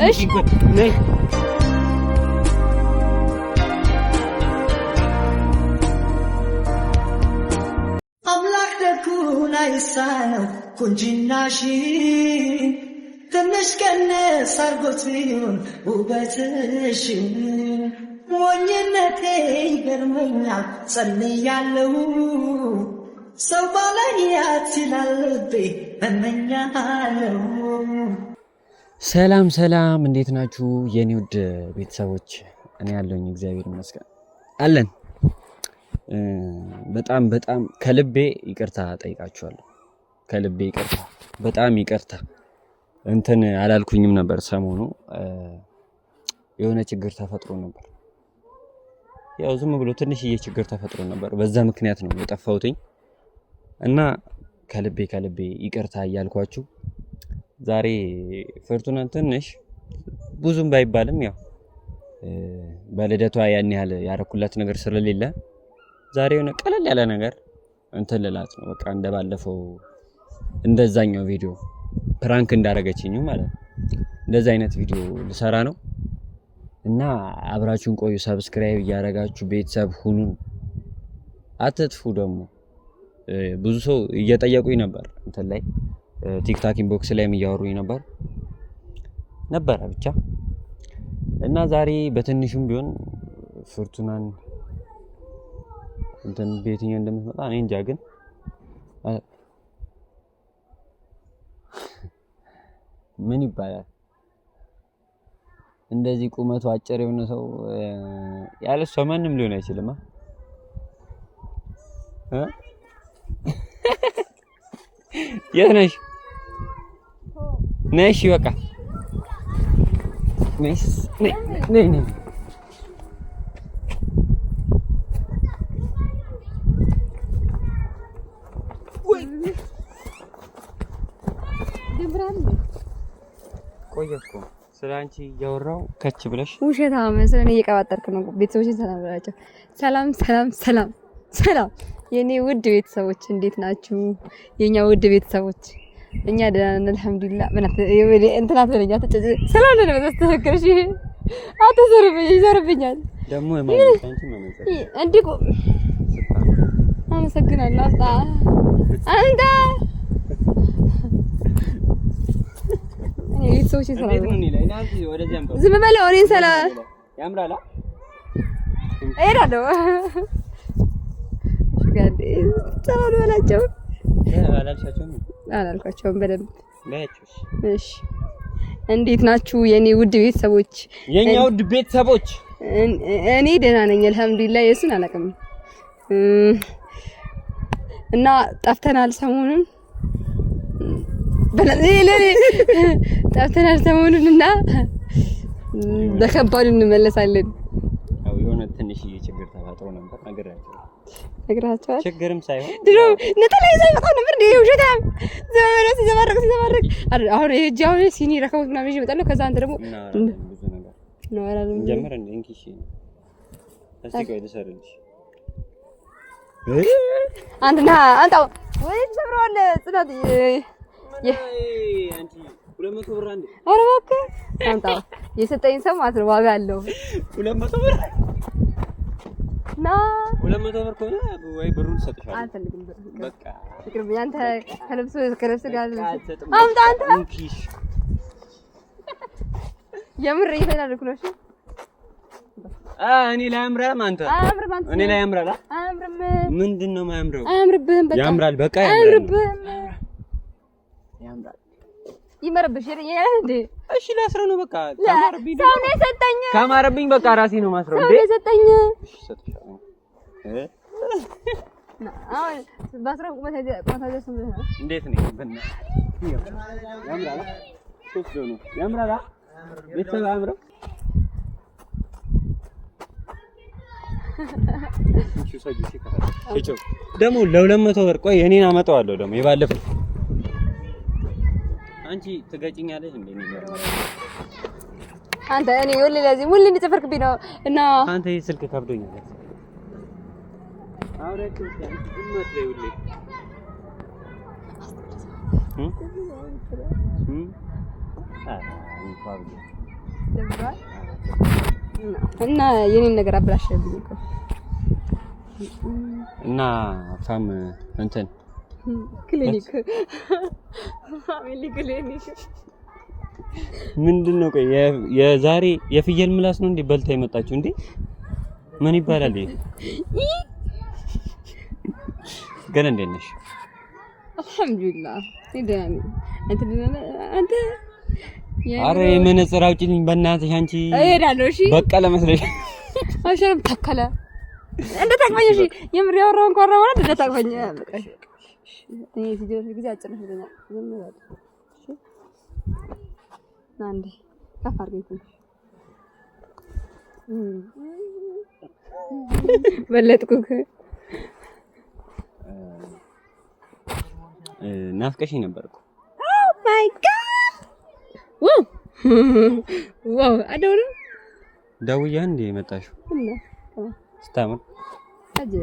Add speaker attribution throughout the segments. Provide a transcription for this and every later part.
Speaker 1: እሺ ነይ
Speaker 2: አምላክ ደጉን አይሳነው ቁንጅናሽ ትንሽ ቀነስ አርጎት ቢሆን ውበትሽ ሞኝነቴ ይገርመኛል ጸልያለሁ ሰው ባላያት ይላል ልቤ እመኛለሁ።
Speaker 1: ሰላም ሰላም፣ እንዴት ናችሁ የኔ ውድ ቤተሰቦች? እኔ ያለሁኝ እግዚአብሔር ይመስገን አለን። በጣም በጣም ከልቤ ይቅርታ ጠይቃችኋለሁ። ከልቤ ይቅርታ፣ በጣም ይቅርታ። እንትን አላልኩኝም ነበር ሰሞኑ የሆነ ችግር ተፈጥሮ ነበር። ያው ዝም ብሎ ትንሽዬ ችግር ተፈጥሮ ነበር። በዛ ምክንያት ነው የጠፋሁትኝ እና ከልቤ ይቅርታ እያልኳችሁ ዛሬ ፍርቱናን ትንሽ ብዙም ባይባልም ያው በልደቷ ያን ያህል ያረኩላት ነገር ስለሌለ ዛሬ የሆነ ቀለል ያለ ነገር እንትን ልላት ነው። በቃ እንደባለፈው እንደዛኛው ቪዲዮ ፕራንክ እንዳረገችኝ ማለት ነው። እንደዛ አይነት ቪዲዮ ልሰራ ነው እና አብራችሁን ቆዩ። ሰብስክራይብ እያደረጋችሁ ቤተሰብ ሁኑ፣ አትጥፉ። ደግሞ ብዙ ሰው እየጠየቁኝ ነበር እንትን ላይ ቲክታክ ኢንቦክስ ላይም እያወሩኝ ነበር ብቻ እና ዛሬ በትንሹም ቢሆን ፍርቱናን እንትን ቤትኛው እንደምትመጣ እኔ እንጃ፣ ግን ምን ይባላል እንደዚህ ቁመቱ አጭር የሆነ ሰው ያለሷ ማንም ሊሆን አይችልም። የት ነሽ? ነሽ በቃ ነሽ ነይ ቆየኩ ስላንቺ እያወራው ከች ብለሽ
Speaker 3: ውሸታም መስለኝ እየቀባጠርክ ነው። ቤተሰቦችን ሰላም ብላችሁ። ሰላም ሰላም ሰላም ሰላም የኔ ውድ ቤተሰቦች እንዴት ናችሁ? የኛ ውድ ቤተሰቦች እኛ ደህና ነን አልሐምዱሊላህ። እንትና ተለኛ ተጨጭ ሰላም ነው ተስተካከልሽ። ይዘርብኛል ደግሞ
Speaker 1: የማንታንቺ ማለት
Speaker 3: እንዲሁ አመሰግናለሁ። አንተ ቤተሰቦች ሰላም ዝም በለው። እኔን ሰላም
Speaker 1: ያምራላ
Speaker 3: እሄዳለሁ። ጋዴ ሰላም በላቸው። አላልኳቸውም በደንብ እሺ። እንዴት ናችሁ የኔ ውድ ቤተሰቦች?
Speaker 1: የኛ ውድ ቤተሰቦች
Speaker 3: እኔ ደህና ነኝ አልሐምዱሊላህ። የሱን አላውቅም እና ጠፍተናል ሰሞኑን ጠፍተናል ሰሞኑን እና በከባዱ እንመለሳለን።
Speaker 1: ያው የሆነ ትንሽዬ ችግር ተፈጥሮ ነበር
Speaker 3: ነግራቸዋል።
Speaker 1: ችግርም ሳይሆን
Speaker 3: ድሮ ነጠላ ይዘህ መጣሁ ነበር እንዴ? ውሸታም ዘመረስ ዘመረቅ አሁን እጅ አሁን ሲኒ ረከቡት ምናምን ይዤ እመጣለሁ። ከዛ አንተ ደግሞ
Speaker 1: ብዙ ነገር
Speaker 3: ነው አላለም።
Speaker 1: ጀመረ እንዴ? እንኪሽ እስቲ ቆይ ልሰርልሽ።
Speaker 3: አንተና አንተው ወይ ተብሯል ጽናት
Speaker 1: አንቺ 200 ብር አንዴ።
Speaker 3: ኧረ እባክህ አንተው የሰጠኝ ሰው ማለት ነው ዋጋ አለው።
Speaker 1: 200 ብር
Speaker 3: ና
Speaker 1: 200 ብር ከሆነ ወይ ብሩን ሰጥሻለሁ።
Speaker 3: አልፈልግም ብር
Speaker 1: በቃ
Speaker 3: ፍቅር አንተ ከልብስ ጋር አምጣ አንተ
Speaker 1: እንኪሽ
Speaker 3: የምር ይፈናልኩ ነው። እሺ
Speaker 1: እኔ ላይ አምራም አንተ እኔ ላይ አምራላ
Speaker 3: አምርም
Speaker 1: ምንድነው ማያምረው?
Speaker 3: አያምርብህም። በቃ
Speaker 1: ያምራል። በቃ
Speaker 3: አያምርብህም።
Speaker 1: ያምራል።
Speaker 3: ይመረብሽ እንዴ?
Speaker 1: እሺ ላስረው ነው በቃ። ካማረብኝ
Speaker 3: ሰው ነው የሰጠኝ።
Speaker 1: ካማረብኝ በቃ ራሴ ነው ማስረው እንዴ?
Speaker 3: ሰው ነው የሰጠኝ።
Speaker 1: እሺ ሰጥሻለሁ።
Speaker 3: አሁን ባስረው ቆታጀ ስም ነው።
Speaker 1: እንዴት ነው በእና ያምራል። ሶስት ነው ያምራል። ቤተሰብ አምረው ደግሞ ለ200 ብር ቆይ እኔን አመጣዋለሁ። ደግሞ የባለፈው አንቺ ትገጭኛለሽ እንዴ?
Speaker 3: አንተ እኔ ወለ ለዚህ ሙሉ እንድትፈርክብኝ ነው እና
Speaker 1: አንተ ይሄ ስልክ ከብዶኛል። አውራችሁ እንት ይውል
Speaker 3: እና የኔን ነገር አብላሽብኝ እኮ
Speaker 1: እና ፋም እንትን
Speaker 3: ክሊኒክ ፋሚሊ ክሊኒክ
Speaker 1: ምንድነው? ቆይ የዛሬ የፍየል ምላስ ነው እንዴ በልታ የመጣችሁ እንዴ? ምን ይባላል ይሄ? ግን እንዴት ነሽ?
Speaker 3: አልሐምዱሊላህ ይደናኒ አንተ
Speaker 1: አረ የመነጽር አውጪልኝ በእናትሽ አንቺ
Speaker 3: እሄዳለሁ። እሺ
Speaker 1: በቃ ለመስለሽ
Speaker 3: አሸርም ተከለ እንደ ታቅፈኝ። እሺ የምር ያወራውን ቆራ ወራ እንደ ታቅፈኝ። እኔ ቪዲዮ ጊዜ አጭነህ ይለኛል። ዝም በል እሺ ናንዴ ታፋርገኝ በለጥኩክ።
Speaker 1: ናፍቀሽኝ ነበር እኮ።
Speaker 3: ኦ ማይ ጋድ ዋው ዋው አደውሉ
Speaker 1: ደውያ እንዴ መጣሽው
Speaker 3: እና
Speaker 1: ስታምር
Speaker 3: አጀ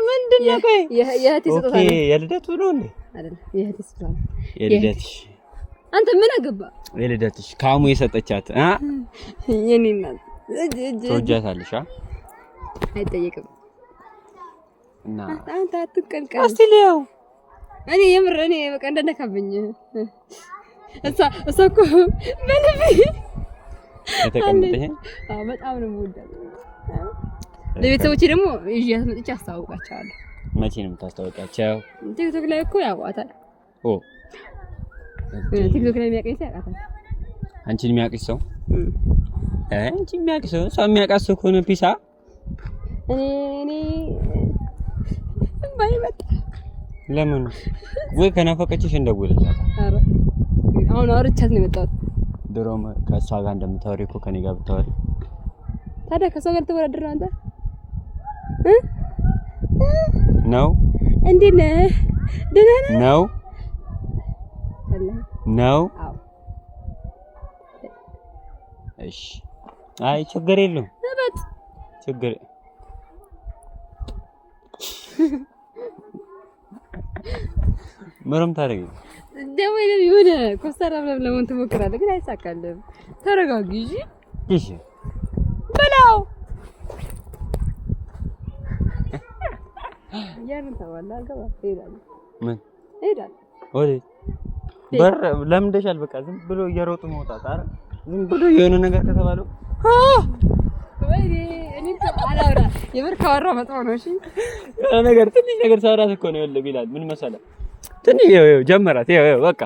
Speaker 3: ምንድነው? ቆይ የእህቴ ስጦታ ነው።
Speaker 1: ኦኬ የልደቱ ነው እንዴ?
Speaker 3: አይደለም የእህቴ ስጦታ ነው።
Speaker 1: የልደትሽ
Speaker 3: አንተ ምን አገባ?
Speaker 1: የልደትሽ ካሙ የሰጠቻት
Speaker 3: የኔ እናት
Speaker 1: ትወጃታለሽ?
Speaker 3: አይጠየቅም።
Speaker 1: እና
Speaker 3: አንተ አትቀልቀል
Speaker 1: እስቲ ሊያው
Speaker 3: እኔ የምር እኔ በቃ እንደነካብኝ እሷ እኮ በልብ
Speaker 1: የተቀመጠ
Speaker 3: በጣም ነው የምወዳት። ለቤተሰቦቼ ደግሞ ይዤ መጥቼ አስተዋውቃቸዋለሁ።
Speaker 1: መቼ ነው የምታስተዋውቃቸው?
Speaker 3: ቲክቶክ ላይ እኮ ያውቃታል።
Speaker 1: ኦ
Speaker 3: ቲክቶክ ላይ የሚያውቀኝ ሰው ያውቃታል።
Speaker 1: አንቺን የሚያውቅሽ ሰው አንቺ የሚያውቅሽ ሰው የሚያውቃት ሰው ከሆነ ፒሳ
Speaker 3: እኔ ባይመጣ
Speaker 1: ለምን ወይ ከናፈቀችሽ እንደውልላት።
Speaker 3: አረ አሁን አውርቻት ነው የመጣሁት።
Speaker 1: ድሮም ከእሷ ጋር እንደምታወሪ እኮ ከኔ ጋር ብታወሪ
Speaker 3: ታዲያ ከእሷ ጋር ተወዳድር አንተ
Speaker 1: ነው
Speaker 3: እንዴት ነህ? ደህና ነህ?
Speaker 1: ነው ነው።
Speaker 3: አዎ
Speaker 1: እሺ አይ ችግር የለውም።
Speaker 3: እበት
Speaker 1: ችግር ምንም ታረጊ
Speaker 3: ደግሞ የሆነ ኮስተር ብለህ ለምን ትሞክራለህ? ግን አይሳካልህም። ተረጋጊ እሺ።
Speaker 1: እሺ
Speaker 3: በላው ያን ተባላ ገባ ይላል።
Speaker 1: ምን
Speaker 3: ይላል?
Speaker 1: ወዴት በር ለምደሻል? በቃ ዝም ብሎ እየሮጡ መውጣት። አረ ዝም ብሎ የሆነ ነገር ከተባለው
Speaker 3: ወይኔ እኔ አላውራ የምር ካወራ መጥፎ ነው። እሺ
Speaker 1: ነገር ትንሽ ነገር ሳውራት እኮ ነው ያለ ቢላል ምን መሰለህ ትንሽ ይኸው ጀመራት ይኸው በቃ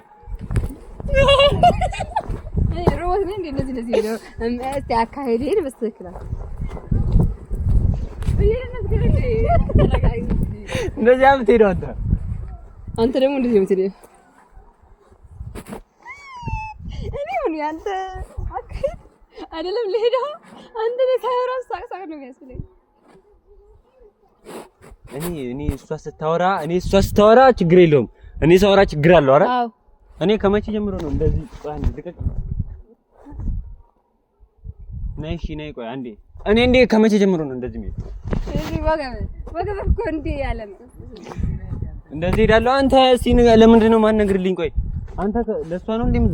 Speaker 3: አይ ሮዝ ነኝ እንደዚህ ነው እስቲ አካሄዴን በስተክላ
Speaker 1: እንደዚህ አምትሄደው
Speaker 3: አንተ ደግሞ እንደዚህ የምትሄደው እኔ ምን ያንተ አካሄድ አይደለም ልሄደው አንተ ለካሜራ ሳቅሳቅ ነው የሚያስፈልግ።
Speaker 1: እኔ እሷ ስታወራ ችግር የለውም። እኔ ሳወራ ችግር አለው። አረ
Speaker 3: አዎ
Speaker 1: እኔ ከመቼ ጀምሮ ነው እንደዚህ? ቆይ አንዴ ልቀቅ። ነይ እሺ ነይ። ቆይ አንዴ እኔ ከመቼ ጀምሮ ነው እንደዚህ የሚሄድ?
Speaker 3: እሺ ወገብ እኮ እንዴ ያለ ነው
Speaker 1: እንደዚህ ሄዳለሁ። አንተ እስቲ ለምንድን ነው ማነግርልኝ? ቆይ አንተ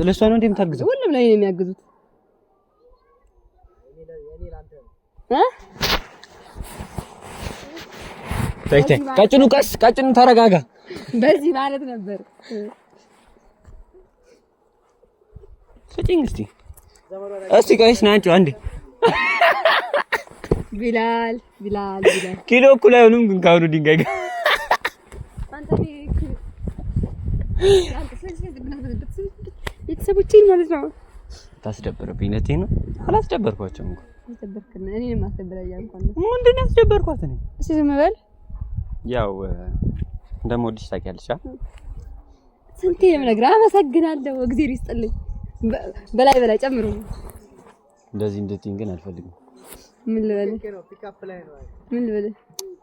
Speaker 1: ለሷ ነው የምታግዘው?
Speaker 3: ሁሉም ላይ ነው የሚያግዙት።
Speaker 1: ቀጭኑ ተረጋጋ።
Speaker 3: በዚህ ማለት ነበር።
Speaker 1: ስጪኝ እስቲ ቆይስ ናንቺ አንዴ
Speaker 3: ቢላል
Speaker 1: ኪሎ እኩል አይሆንም ግን ካሁኑ ድንጋይ ጋር
Speaker 3: አንተ ቤተሰቦቼን ማለት ነው
Speaker 1: ታስደበረብኝ። ነቴ ነው አላስደበርኳቸውም እኮ
Speaker 3: አስደበርክና እኔንም አስደበረኛ እንኳን
Speaker 1: ምንድን ነው ያስደበርኳት? እኔ
Speaker 3: እሺ ዝም በል።
Speaker 1: ያው እንደምወድሽ ታውቂያለሽ።
Speaker 3: ስንቴ የምነግርህ አመሰግናለሁ። እግዚአብሔር ይስጥልኝ። በላይ ጨምሩ።
Speaker 1: እንደዚህ እንድትይኝ ግን አልፈልግም።
Speaker 3: ምን ልበል?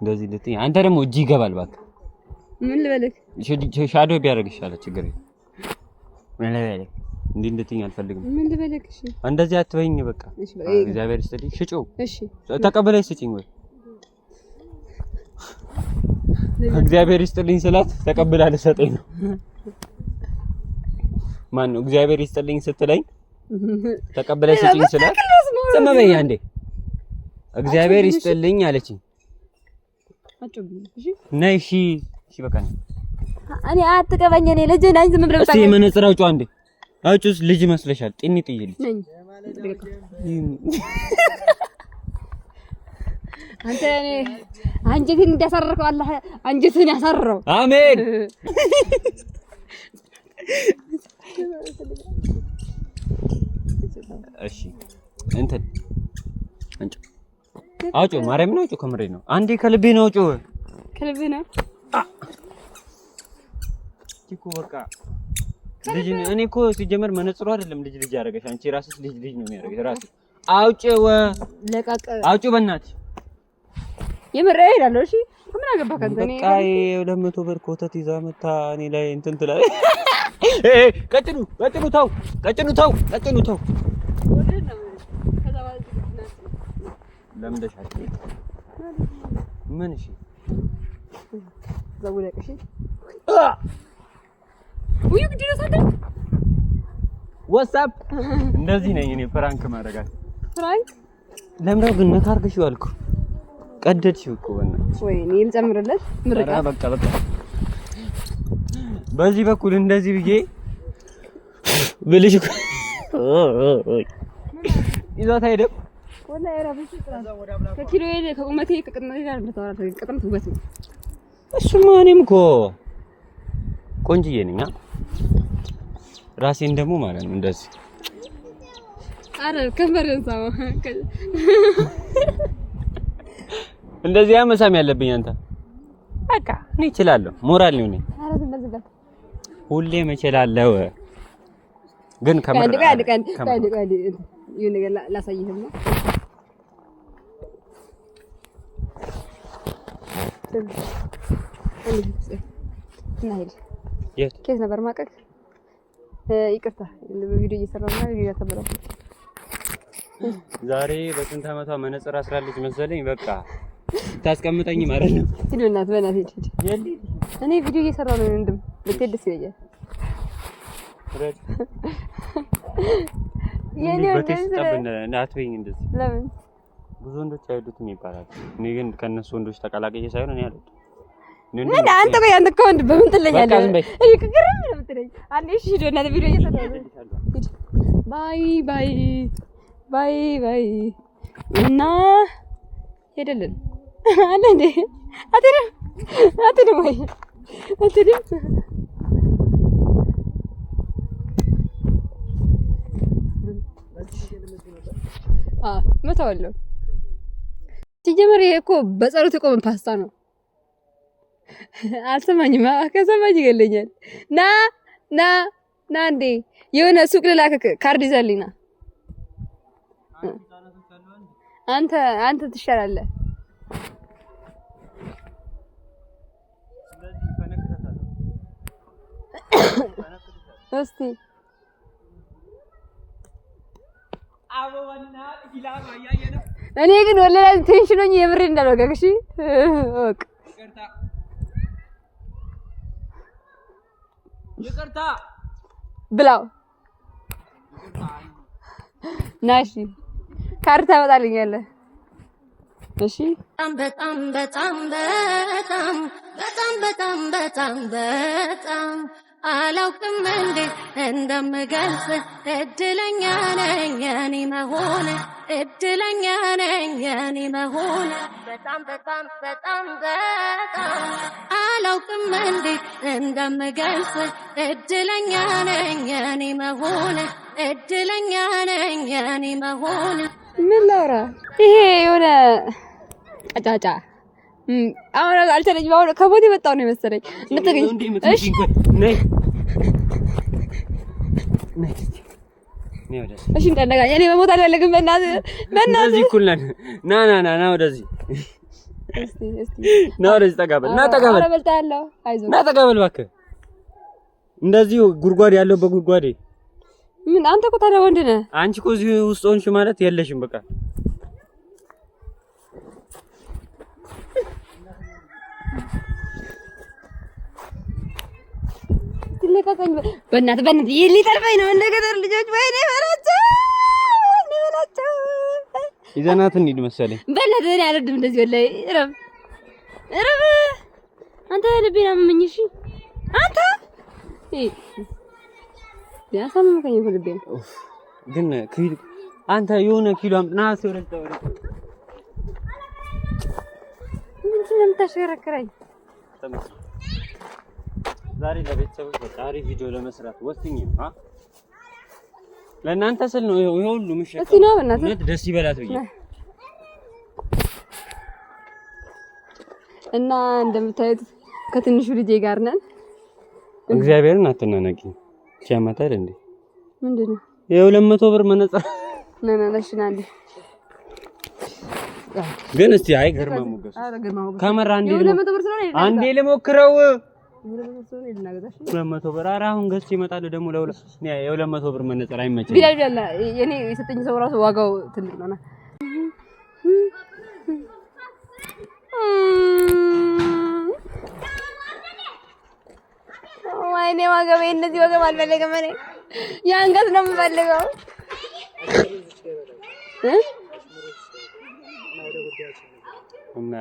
Speaker 1: እንደዚህ እንድትይኝ አንተ ደግሞ እጅ ይገባል። እባክህ
Speaker 3: ምን ልበልህ?
Speaker 1: ሻዶ ቢያደርግ ይሻላል። ችግር የለም። ምን ልበልህ? እንድትይኝ አልፈልግም።
Speaker 3: ምን ልበልህ? እሺ
Speaker 1: እንደዚህ አትበይኝ። በቃ እግዚአብሔር ይስጥልኝ። ሽጪው።
Speaker 3: እሺ
Speaker 1: ተቀበለሽ ስጪኝ። ወይ እግዚአብሔር ይስጥልኝ ስላት ተቀብላ ልሰጠኝ ነው። ማን ነው እግዚአብሔር ይስጥልኝ ስትለኝ ተቀበለሽ ስጪኝ ስላት ዝም በይ አንዴ። እግዚአብሔር ይስጥልኝ አለችኝ። ነይ እሺ፣ እሺ በቃ ነኝ።
Speaker 3: እኔ አትቀበኝ። እኔ ልጅ ነኝ። ዝም ብለህ
Speaker 1: እስኪ መነጽር አውጪው አንዴ። አውጪውስ ልጅ መስለሻል። ጢኒት ይልኝ ነኝ። አንተ እኔ አንጀቴን እንዳሳረከው አላህ አንጀቴን ያሳረረው። አሜን። እሺ እንትን አንቺ አውጪው፣ ማርያምን አውጪው። ከምሬ ነው። አንዴ ከልቤ ነው አውጪው። ከልቤ ነው እኮ በቃ ልጅ። እኔ እኮ ሲጀመር መነጽሩ አይደለም ልጅ ያደረገሽ አንቺ ራስሽ ልጅ ነው የሚያደርገሽ ራስሽ። አውጪው፣ ለቀቅ፣ አውጪው በእናትሽ። የምር እሄዳለሁ። እሺ ምን አገባህ አንተ? እኔ በቃ 200 ብር ኮተት ይዛ መታ እኔ ላይ እንትን ትላለች። ቀጭኑ ተው፣ ቀጭኑ ተው። ለምደሻል። ምን እሺ ዘውለቅ። እሺ ወይ ግድ ነው ሳንተ ዋትስአፕ እንደዚህ ነኝ እኔ። ፍራንክ ማድረጋት ፍራንክ ለምን ግን ነካርገሽው አልኩ። ቀደድሽው እኮ በእናትሽ። ወይ እኔ ልጨምርለት ምርቃ። በቃ በዚህ በኩል እንደዚህ ብዬ ብልሽ ይዟት አይደም ወላሂ ራብሽ ጥራት ከኪሎ ሄደ ከቁመቴ ከቅጥነቴ ጋር እንደተወራተ ቅጥነት ውበት ነው። እሱማ እኔም እኮ ቆንጅዬ ነኝ። ራሴን ደግሞ ማለት ነው እንደዚህ አረ ከንፈርን ሳው እንደዚህ አመሳም ያለብኝ አንተ። በቃ እኔ እችላለሁ። ሞራል ነው ነኝ። አረ ዝም ሁሌ እችላለሁ። ግን ከመራ ቀን ይሁን ነገር ላሳይህም ነው። ኬት ነበር ማቀቅ። ይቅርታ ቪዲዮ እየሰራሁ ነው። ቪዲዮ ተበላሽ። ዛሬ በስንት አመቷ መነጽር አስራለች መሰለኝ። በቃ ታስቀምጠኝ ማለት ነው። ሂድ በእናትህ ሂድ። እኔ ቪዲዮ እየሰራሁ ነው። እንድም ልትሄድ ደስ ይለኛል። የኔ ናትበኝ እንደዚህ ለምን ብዙ ወንዶች አይወዱትም ይባላል። እኔ ግን ከነሱ ወንዶች ተቀላቀየ ሳይሆን እኔ አልወድም። ምን አንተ ቆይ አንተ ከወንድ በምን ትለኛለህ? እኔ ከግርም ነው የምትለኝ። አንዴ እሺ ሂድ እና ቪዲዮ እየሰራሁ ነው። ባይ እና ሄደልን አለ እንዴ አትደም ወይ መተዋለሁ። ሲጀመር ይሄ እኮ በጸሎት የቆመ ፓስታ ነው። አልሰማኝም። ከሰማኝ ይገለኛል። ና እንዴ የሆነ ሱቅ ልላክክ ካርድ ይዘህልኝ ና። አንተ ትሻላለህ። እስቲ እኔ ግን ወላሂ ቴንሽን ሆኜ የምሬ እንዳልወጋግ። እሺ ወቅ ይቅርታ ብላው ናሺ ካርታ ታመጣልኛለህ። እሺ በጣም አላውቅም እንዴት እንደምገልጽ። እድለኛ ነኝ የኔ መሆን፣ እድለኛ ነኝ የኔ መሆን። በጣም አላውቅም እንዴት እንደምገልጽ። እድለኛ ነኝ የኔ መሆን፣ እድለኛ ነኝ የኔ መሆን። ምን ላውራ? ይሄ የሆነ ቀጫጫ አሁን አልተለኝም። አሁን ከቦታ የመጣው ነው የመሰለኝ። እንድትገኝ እሺ ነይ እሺ እንዳነጋኝ እኔ መሞት አልፈልግም። በእናትህ እኩል ነን። ና ወደዚህ እስቲ ና ወደዚህ ጠጋበል። ኧረ በልጣለሁ። አይዞህ ና ጠጋበል እባክህ። እንደዚህ ጉድጓድ ያለው በጉድጓዴ ምን አንተ እኮ ታዲያ ወንድ ነህ። አንቺ እኮ እዚህ ውስጥ ሆንሽ ማለት የለሽም በቃ። ለቀቀኝ በእናትህ ሊጠልፈኝ ነው። እንደ ገጠር ልጆች ወይኔ በላቸው። ይዘናት እንሂድ መሰለኝ።
Speaker 3: በእናትህ እኔ አልወድም እንደዚህ ወላሂ። እረብ አንተ ልቤን አመመኝሽ አንተ ያሳመመኝ እኮ ልቤን።
Speaker 1: ግን አንተ የሆነ ኪሎ አምጥና ሲወረድ
Speaker 3: ምንድን ነው የምታሽከረክረኝ?
Speaker 1: ዛሬ ለቤተሰቦች በቃ አሪፍ ቪዲዮ ለመስራት ወስኜ ነው። ለእናንተ ስል ነው ይሄ ሁሉ ምሽት።
Speaker 3: እስቲ ነው በእናትህ
Speaker 1: ደስ ይበላት ብዬ
Speaker 3: እና እንደምታዩት ከትንሹ ልጄ ጋር ነን።
Speaker 1: እግዚአብሔርን አትናነቂኝ። ሲያመጣል እንዴ
Speaker 3: ምንድነው?
Speaker 1: የ200 ብር መነጽር
Speaker 3: ነነነሽና እንዴ
Speaker 1: ግን እስቲ አይ ግርማ ሞገስ ካሜራ አንዴ ልሞክረው። 200 ብር ኧረ አሁን ገዝቼ እመጣለሁ። ደግሞ የ200 ብር መነጽር አይመችም።
Speaker 3: ቢላል የኔ የሰጠኝ ሰው ራሱ ዋጋው ትልቅ ነውና ወይኔ ዋጋው እነዚህ ዋጋው አልፈለገም። እኔ የአንገት ነው የምፈልገው።
Speaker 1: እና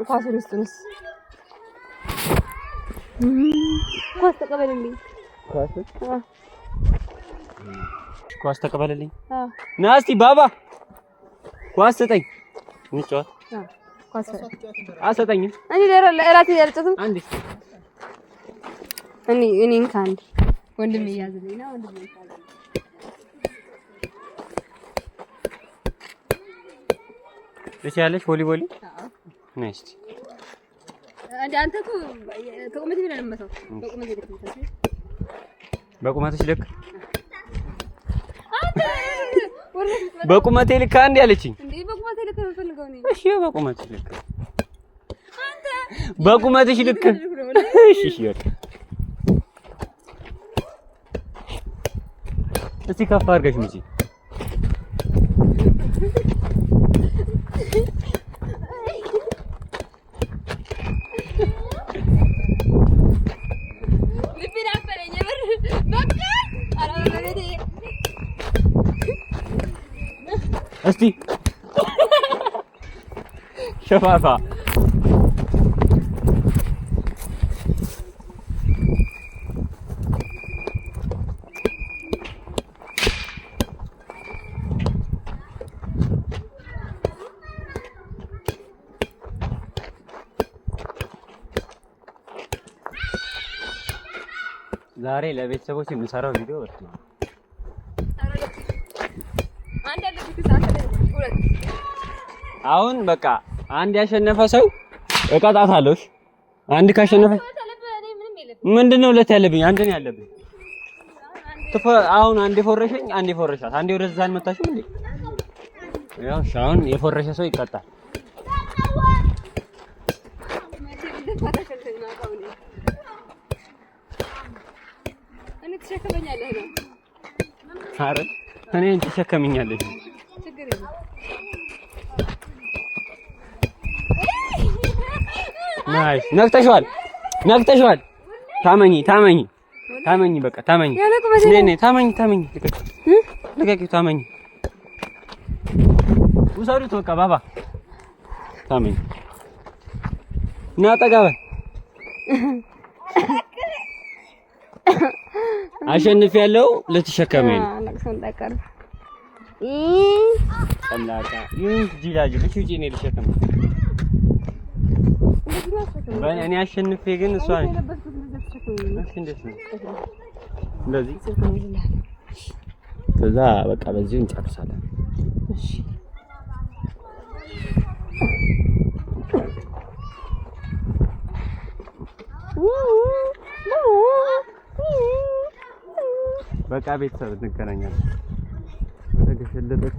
Speaker 3: ኳሱን ውስጥንስ ኳስ ተቀበልልኝ።
Speaker 1: ኳስ ተቀበልልኝ። ና እስቲ ባባ ኳስ ስጠኝ እንጫወት።
Speaker 3: ኳስ
Speaker 1: አሰጠኝ።
Speaker 3: እኔ ለራሴ ያልጨትም
Speaker 1: አንዴ
Speaker 3: እኔን ካንድ ወንድሜ ያዝልኝ ነው ወንድሜ ይባላል።
Speaker 1: እሺ ያለሽ ቮሊቦል ነሽ
Speaker 3: አንዴ አንተ እኮ ተቆመት ብለህ ለምተው
Speaker 1: በቁመትሽ ልክ በቁመቴ ልክ አንዴ አለችኝ
Speaker 3: እንዴ በቁመቴ ልክ ነው ፈልገው ነው።
Speaker 1: እሺ በቁመትሽ ልክ አንተ በቁመትሽ ልክ እሺ እሺ በቃ እስቲ ከፍ አድርገሽ ምጪ። እስቲ ሸፋፋ ዛሬ ለቤተሰቦች የምሰራው ቪዲዮ ነው። አሁን በቃ አንድ ያሸነፈ ሰው እቀጣታለሁ። አንድ ካሸነፈ ምንድነው ሁለት ያለብኝ? አንድ ነው ያለብኝ። አሁን አንዴ ፎረሸኝ፣ አንዴ ፎረሻት፣ አንዴ ወደዛ አልመታሽም እንዴ? ያው አሁን የፎረሸ ሰው ይቀጣል። አረ እኔን ትሸከመኛለሽ። ናይስ ነክተሽዋል፣ ነክተሽዋል። ታመኝ ታመኝ ታመኝ፣ በቃ ታመኝ። ነይ ነይ፣ ታመኝ ታመኝ። ልቀቂው፣ ታመኝ። ውሰዱት በቃ ባባ፣ ታመኝ። ና ጠጋ በል። አሸንፊያለሁ። ልትሸከመኝ ነው። አምላካ ይሁን ጂላጅ ልጅ እኔ ልሸከም። እኔ አሸንፌ ግን እሷ እንደዚህ ከዛ በቃ በዚህ እንጨርሳለን። እሺ በቃ ቤተሰብ እንገናኛለን። ወደ ገሸለጠች